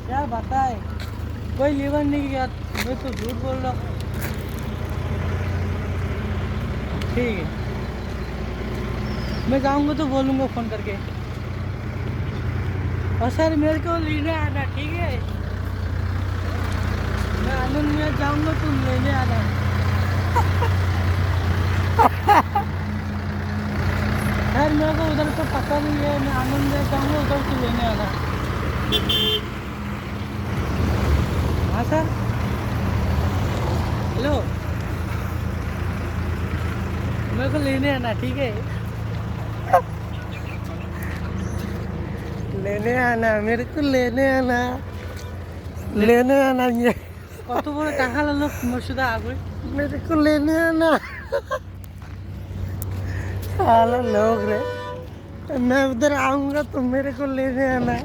क्या बताए, कोई लीवर नहीं किया, मैं तो झूठ बोल रहा हूँ। ठीक है, मैं जाऊँगा तो बोलूँगा फ़ोन करके। और सर मेरे को लेने आना, ठीक है? मैं आनंद में जाऊँगा, तुम लेने आना। सर मेरे को उधर तो पता नहीं है, मैं आनंद में जाऊँगा, उधर से लेने आना। हाँ सर, हेलो, मेरे को लेने आना, ठीक है? लेने आना, मेरे को लेने आना ये কত বড় টাকা লালো মসুদা আগে मेरे को लेने आना। साला लोग रे, मैं उधर आऊंगा तो मेरे को लेने आना।